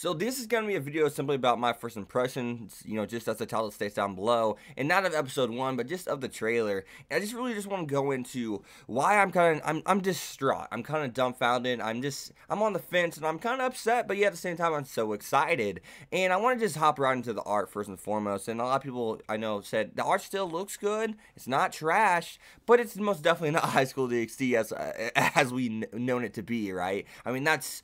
So this is going to be a video simply about my first impressions, just as the title states down below, and not of episode 1, but just of the trailer. And I just really want to go into why I'm distraught. I'm kind of dumbfounded. I'm on the fence, and I'm kind of upset, but yet at the same time, I'm so excited. And I want to just hop right into the art first and foremost. And a lot of people I know said the art still looks good. It's not trash, but it's most definitely not high school DxD as we known it to be, right? I mean, it's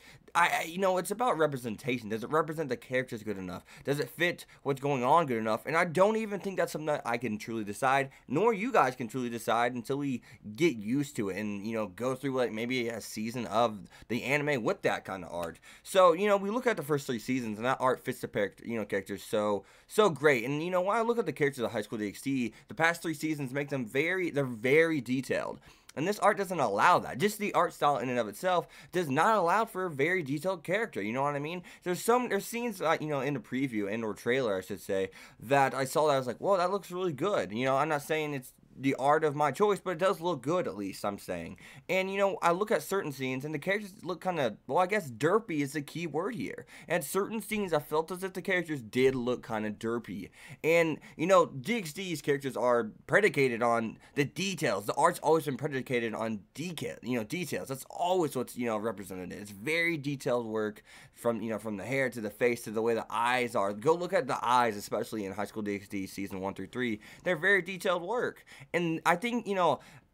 about representation. Does it represent the characters good enough? Does it fit what's going on good enough? And I don't even think that's something that I can truly decide, nor you guys can truly decide until we get used to it and, go through like maybe a season of the anime with that kind of art. So, we look at the first 3 seasons and that art fits the characters so great. And, when I look at the characters of High School DxD, the past 3 seasons make them they're very detailed. And this art doesn't allow that. Just the art style in and of itself does not allow for a very detailed character. You know what I mean? There's scenes, in the preview and or trailer, I should say, that I saw that I was like, whoa, that looks really good. I'm not saying it's the art of my choice, but it does look good, at least, I'm saying. And, I look at certain scenes, and the characters look kind of, well, I guess derpy is the key word here. And certain scenes, I felt as if the characters did look kind of derpy. And, DxD's characters are predicated on the details. The art's always been predicated on details. That's always what's, represented. It's very detailed work from the hair to the face to the way the eyes are. Go look at the eyes, especially in High School DxD season 1 through 3. They're very detailed work. And I think,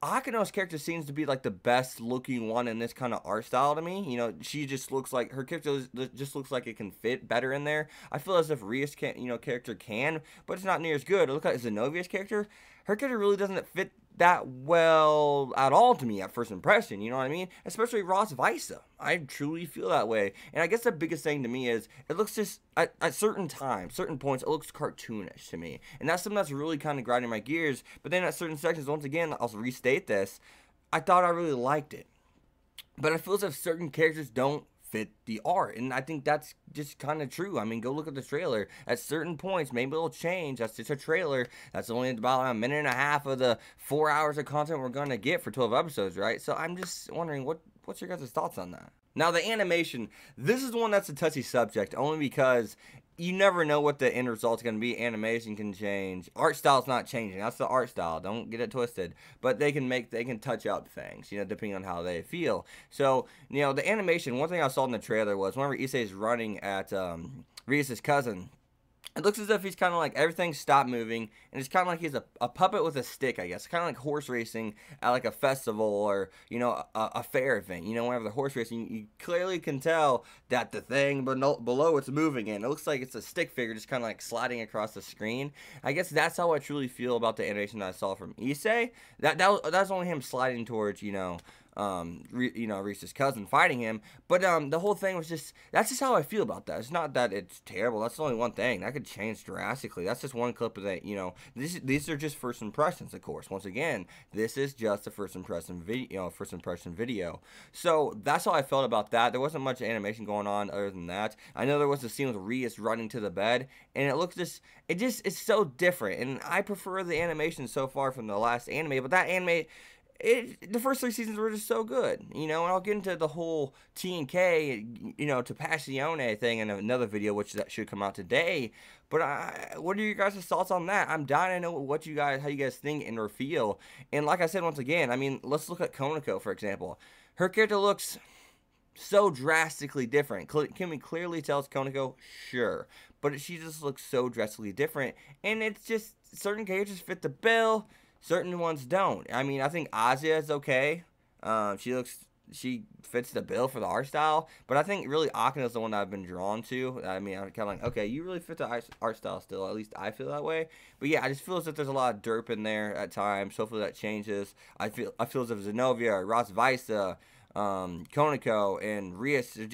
Akino's character seems to be like the best looking one in this kind of art style to me. She just looks like, her character just looks like it can fit better in there. I feel as if Ria's character can, but it's not near as good. Look at Zenovia's character. Her character really doesn't fit that well at all to me at first impression, you know what I mean? Especially Ross Visa. I truly feel that way. And I guess the biggest thing to me is it looks just, at certain times, certain points, it looks cartoonish to me. And that's something that's really kind of grinding my gears. But then at certain sections, once again, I'll restate this, I thought I really liked it. But I feel as if certain characters don't fit the art, and I think that's just kind of true. I mean, go look at the trailer. At certain points, maybe it'll change. That's just a trailer. That's only about a minute and a half of the 4 hours of content we're gonna get for 12 episodes, right? So I'm just wondering, what's your guys' thoughts on that? Now, the animation, this is one that's a touchy subject, only because you never know what the end result's going to be. Animation can change. Art style's not changing. That's the art style. Don't get it twisted. But they can touch up things, depending on how they feel. So, the animation, one thing I saw in the trailer was whenever Issei's running at Rias' cousin, it looks as if he's kind of like everything stopped moving, and it's kind of like he's a puppet with a stick, I guess. Kind of like horse racing at like a festival or, a fair event. Whenever the horse racing, you clearly can tell that the thing below it's moving, and it looks like it's a stick figure just kind of like sliding across the screen. I guess that's how I truly feel about the animation that I saw from Issei. That's only him sliding towards, Reese's cousin fighting him, but the whole thing was that's just how I feel about that. It's not that it's terrible. That's only one thing that could change drastically. That's just one clip of that. These are just first impressions, of course. Once again, this is just a first impression video. So that's how I felt about that. There wasn't much animation going on other than that. I know there was a scene with Rias running to the bed, and it looks it's so different, and I prefer the animation so far from the last anime, but that anime, the first 3 seasons were just so good, and I'll get into the whole T and K, to Passione thing in another video, which that should come out today. But what are your guys' thoughts on that? I'm dying to know how you guys think and or feel. And like I said, once again, I mean, let's look at Konako, for example. Her character looks so drastically different. Can we clearly tell it's Konako? Sure. But she just looks so drastically different, and it's just certain characters fit the bill, certain ones don't. I mean, I think Azia is okay. She fits the bill for the art style, but I think really Akino's the one that I've been drawn to. I mean, I'm kind of like, okay, you really fit the art style still. At least I feel that way. But yeah, I just feel as if there's a lot of derp in there at times. Hopefully that changes. I feel as if Zenovia, Ross Visa, Konako, and Rias are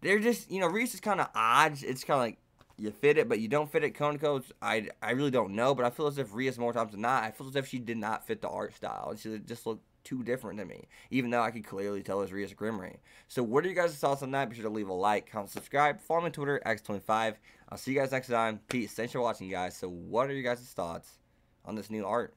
they're just Rias is kind of odd. It's kind of like, you fit it, but you don't fit it. Konako, I really don't know, but I feel as if Rias more times than not, I feel as if she did not fit the art style. She just looked too different to me, even though I could clearly tell it was Rias Grimray. So what are you guys' thoughts on that? Be sure to leave a like, comment, subscribe, follow me on Twitter, X25. I'll see you guys next time. Peace. Thanks for watching, guys. So what are you guys' thoughts on this new art?